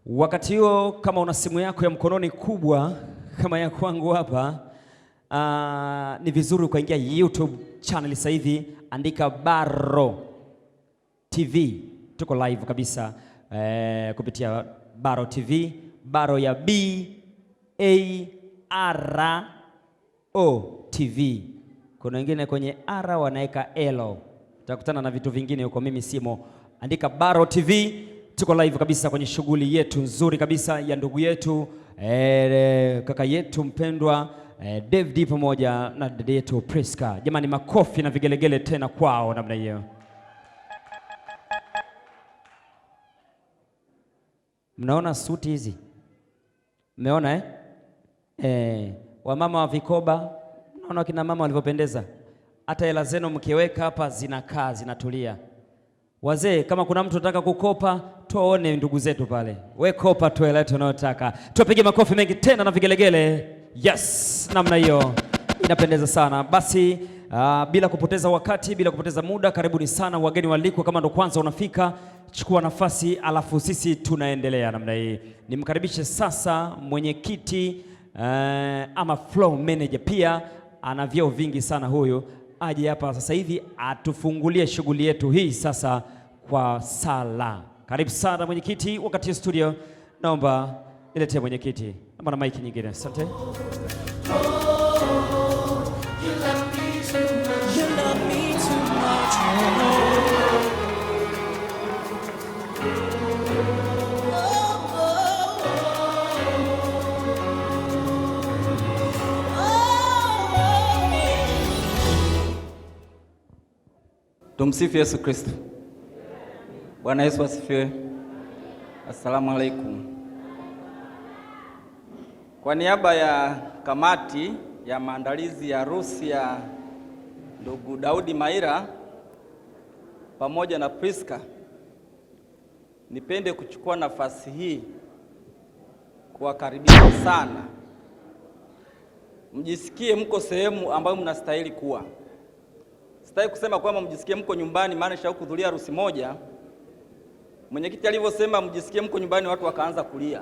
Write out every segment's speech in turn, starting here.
Wakati huo kama una simu yako ya mkononi kubwa kama ya kwangu hapa, ni vizuri ukaingia YouTube channel sasa hivi, andika Baro TV. Tuko live kabisa kupitia Baro TV, Baro ya BARO TV. Kuna wengine kwenye R wanaweka L. Utakutana na vitu vingine huko, mimi simo. Andika Baro TV. Tuko live kabisa kwenye shughuli yetu nzuri kabisa ya ndugu yetu kaka yetu mpendwa David pamoja na dada yetu Prisca. Jamani, makofi na vigelegele tena kwao namna hiyo. Mnaona suti hizi? Mmeona wamama wa vikoba, mnaona kina mama walivyopendeza. Hata hela zenu mkiweka hapa zinakaa zinatulia. Wazee, kama kuna mtu anataka kukopa, tuone ndugu zetu pale. We kopa tu hela tunayotaka. Tupige makofi mengi tena na vigelegele. Yes, namna hiyo. Inapendeza sana. Basi bila kupoteza wakati, bila kupoteza muda, karibuni sana wageni waliko. Kama ndo kwanza unafika, chukua nafasi alafu sisi tunaendelea namna hii. Nimkaribishe sasa mwenyekiti ama flow manager, pia ana vyeo vingi sana huyu. Aje hapa sasa hivi atufungulie shughuli yetu hii sasa kwa sala. Karibu sana mwenyekiti. Wakati studio naomba niletee mwenyekiti. Naomba na mic nyingine. Asante. Tumsifu Yesu Kristo. Bwana Yesu asifiwe. Assalamu alaikum. Kwa niaba ya kamati ya maandalizi ya harusi ya ndugu Daudi Maira pamoja na Prisca, nipende kuchukua nafasi hii kuwakaribisha sana. Mjisikie mko sehemu ambayo mnastahili kuwa. Sitaki kusema kwamba mjisikie mko nyumbani, maana nishakuhudhuria harusi moja. Mwenyekiti alivyosema mjisikie mko nyumbani, watu wakaanza kulia.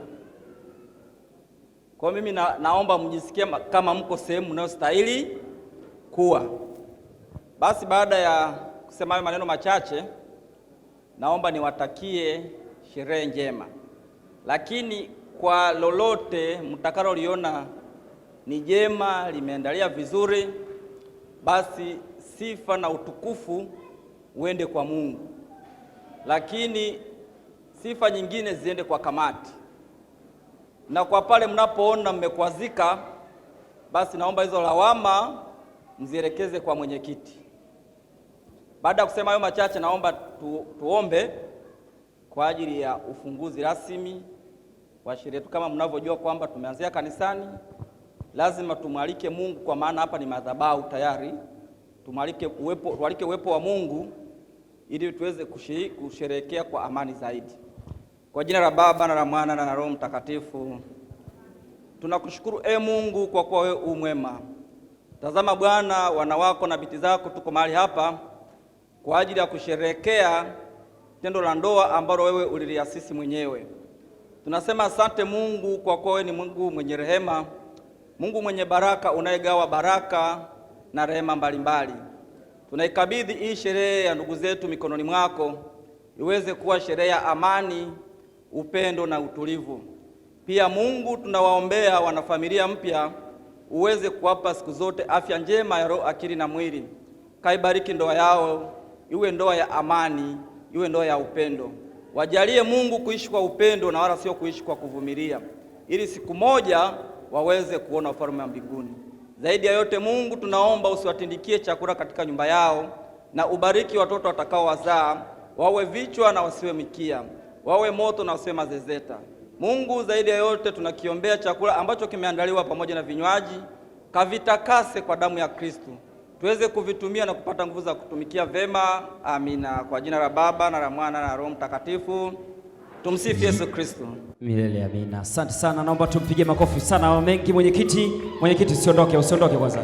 Kwa mimi naomba mjisikie kama mko sehemu mnayostahili kuwa. Basi baada ya kusema hayo maneno machache, naomba niwatakie sherehe njema. Lakini kwa lolote mtakaloliona ni jema, limeendelea vizuri, basi sifa na utukufu uende kwa Mungu, lakini sifa nyingine ziende kwa kamati. Na kwa pale mnapoona mmekwazika, basi naomba hizo lawama mzielekeze kwa mwenyekiti. Baada ya kusema hayo machache, naomba tuombe kwa ajili ya ufunguzi rasmi wa sherehe yetu. Kama mnavyojua kwamba tumeanzia kanisani, lazima tumwalike Mungu, kwa maana hapa ni madhabahu tayari. Tualike uwepo wa Mungu ili tuweze kusherehekea kwa amani zaidi. Kwa jina la Baba na la Mwana na la Roho Mtakatifu. Tunakushukuru Mungu kwa kuwa wewe umwema. Tazama Bwana, wana wako na binti zako tuko mahali hapa kwa ajili ya kusherehekea tendo la ndoa ambalo wewe uliliasisi mwenyewe. Tunasema asante Mungu kwa kuwa wewe ni Mungu mwenye rehema, Mungu mwenye baraka, unayegawa baraka na rehema mbalimbali. Tunaikabidhi hii sherehe ya ndugu zetu mikononi mwako, iweze kuwa sherehe ya amani, upendo na utulivu. Pia Mungu, tunawaombea wanafamilia mpya, uweze kuwapa siku zote afya njema ya roho, akili na mwili. Kaibariki ndoa yao, iwe ndoa ya amani, iwe ndoa ya upendo. Wajalie Mungu kuishi kwa upendo na wala sio kuishi kwa kuvumilia, ili siku moja waweze kuona ufalme wa mbinguni. Zaidi ya yote Mungu, tunaomba usiwatindikie chakula katika nyumba yao, na ubariki watoto watakao wazaa, wawe vichwa na wasiwe mikia, wawe moto na wasiwe mazezeta. Mungu, zaidi ya yote tunakiombea chakula ambacho kimeandaliwa pamoja na vinywaji, kavitakase kwa damu ya Kristo, tuweze kuvitumia na kupata nguvu za kutumikia vema. Amina. Kwa jina la Baba na la Mwana na Roho Mtakatifu. Tumsifu Yesu Kristo. Milele amina. Asante sana, naomba tumpige makofi sana mengi mwenyekiti. Mwenyekiti usiondoke kwanza.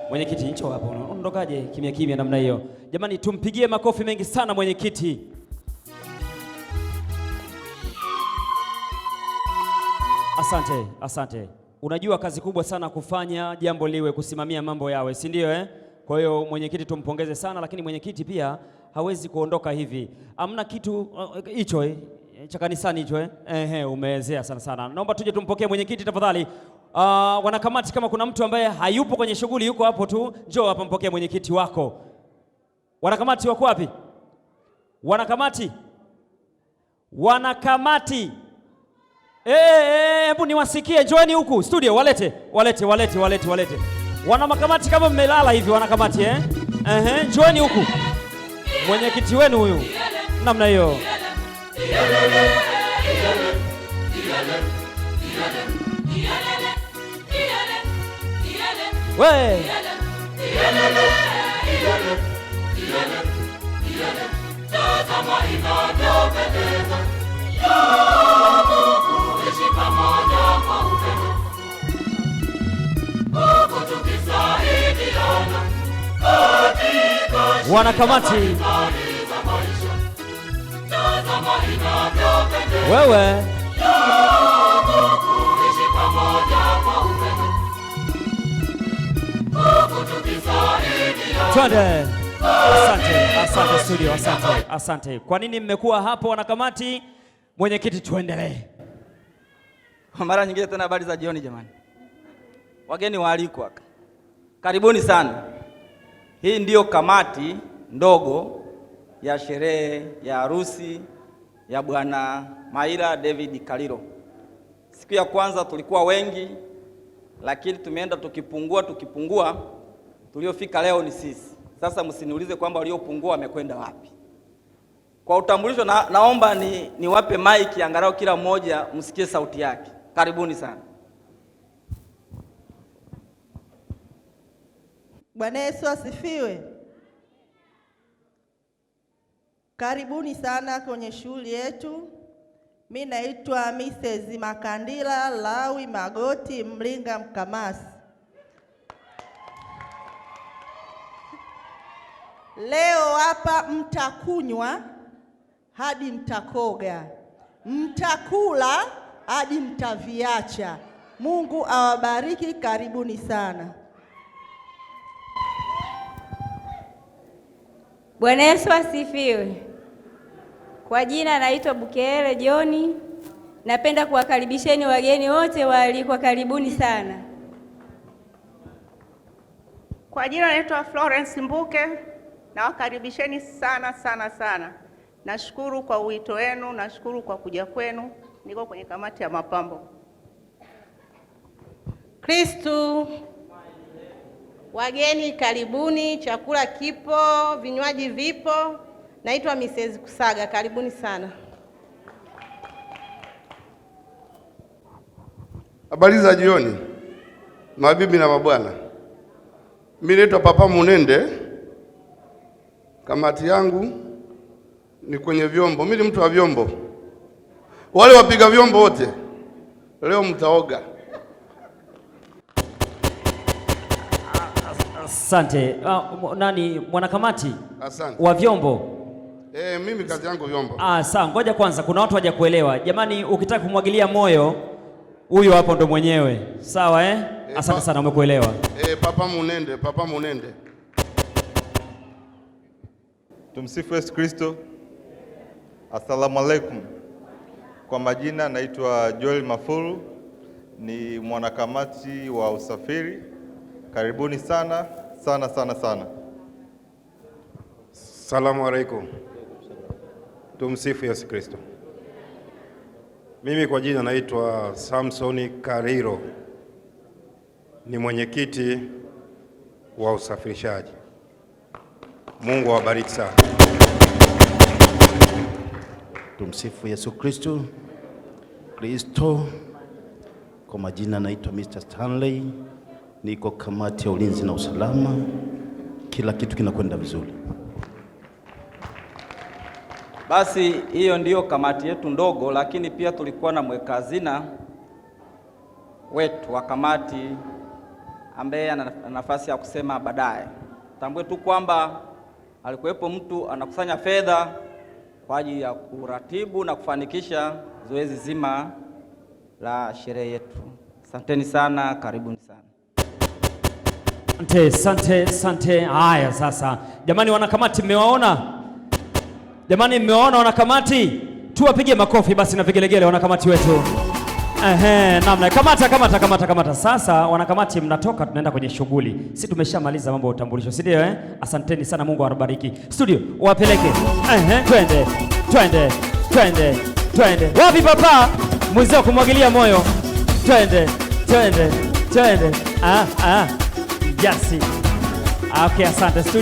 Mwenyekiti njoo hapo. Unaondokaje kimya kimya namna hiyo? Jamani, tumpigie makofi mengi sana mwenyekiti. Asante, asante. Unajua kazi kubwa sana kufanya jambo liwe, kusimamia mambo yawe, si ndio eh? Kwa hiyo mwenyekiti tumpongeze sana, lakini mwenyekiti pia hawezi kuondoka hivi. Amna kitu hicho cha kanisani hicho umeezea sana sana. Naomba tuje tumpokee mwenyekiti tafadhali. Wanakamati, kama kuna mtu ambaye hayupo kwenye shughuli, yuko hapo tu, njoo hapa mpokee mwenyekiti wako. Wanakamati wako wapi? Wanakamati, wanakamati, hebu niwasikie, njoeni huku studio, walete. Wana makamati kama mmelala hivi, wanakamati njoeni huku, mwenyekiti wenu huyu, namna hiyo. We wanakamati, wewe twende. Asante studio, asante. Kwa nini mmekuwa hapo wanakamati? Mwenyekiti, tuendelee. Mara nyingine tena, habari za jioni jamani, wageni waalikwa, karibuni sana. Hii ndiyo kamati ndogo ya sherehe ya harusi ya Bwana Maira David Kaliro. Siku ya kwanza tulikuwa wengi, lakini tumeenda tukipungua, tuliofika leo ni sisi. Sasa msiniulize kwamba waliopungua wamekwenda wapi. Kwa utambulisho naomba niwape mic angalau kila mmoja msikie sauti yake. Karibuni sana. Bwana Yesu asifiwe. Karibuni sana kwenye shughuli yetu. Mimi naitwa Mrs. Makandila Lawi Magoti Mlinga Mkamasi. Leo hapa mtakunywa hadi mtakoga, mtakula hadi mtaviacha. Mungu awabariki, karibuni sana. Bwana Yesu asifiwe. Kwa jina naitwa Bukeele Joni. Napenda kuwakaribisheni wageni wote waalikwa, karibuni sana. Kwa jina naitwa Florence Mbuke, na wakaribisheni sana. Nashukuru kwa wito wenu, nashukuru kwa kuja kwenu. Niko kwenye kamati ya mapambo. Kristu. Wageni karibuni, chakula kipo, vinywaji vipo. Naitwa Mrs. Kusaga, karibuni sana. Habari za jioni, mabibi na mabwana. Mimi naitwa Papa Munende. Kamati yangu ni kwenye vyombo. Mimi ni mtu wa vyombo. Wale wapiga vyombo wote leo mtaoga. Asante. Nani mwanakamati? Asante. Wa vyombo? Mimi kazi yangu vyombo. Sawa, ngoja kwanza, kuna watu hawaja kuelewa. Jamani, ukitaka kumwagilia moyo huyo hapo ndo mwenyewe. Sawa asante sana, umekuelewa. Papa Munende. Tumsifu Yesu Kristo. Asalamu alaikum. Kwa majina naitwa Joel Mafuru, ni mwanakamati wa usafiri. Karibuni sana. Salamu alaikum. Tumsifu Yesu Kristo. Mimi kwa jina naitwa Samsoni Kariro, ni mwenyekiti wa usafirishaji. Mungu awabariki sana. Tumsifu Yesu Kristo. Kwa majina naitwa Mr. Stanley, niko kamati ya ulinzi na usalama. Kila kitu kinakwenda vizuri. Basi hiyo ndiyo kamati yetu ndogo, lakini pia tulikuwa na mweka hazina wetu wa kamati ambaye ana nafasi ya kusema baadaye. Tambue tu kwamba alikuwepo mtu anakusanya fedha kwa ajili ya kuratibu na kufanikisha zoezi zima la sherehe yetu. Asanteni sana, karibuni sana. Asante. Haya sasa, jamani wanakamati, mmewaona? Jamani, mmewaona wanakamati? Tuwapige makofi basi na vigelegele wanakamati wetu. Namna kamata. Sasa wanakamati, mnatoka, tunaenda kwenye shughuli. Si tumeshamaliza mambo ya utambulisho, si ndio? Asanteni sana, Mungu awabariki. Studio wapeleke. Twende. Wapi papa? Mwenzao kumwagilia moyo. Twende. Jasi. Okay, asante studio.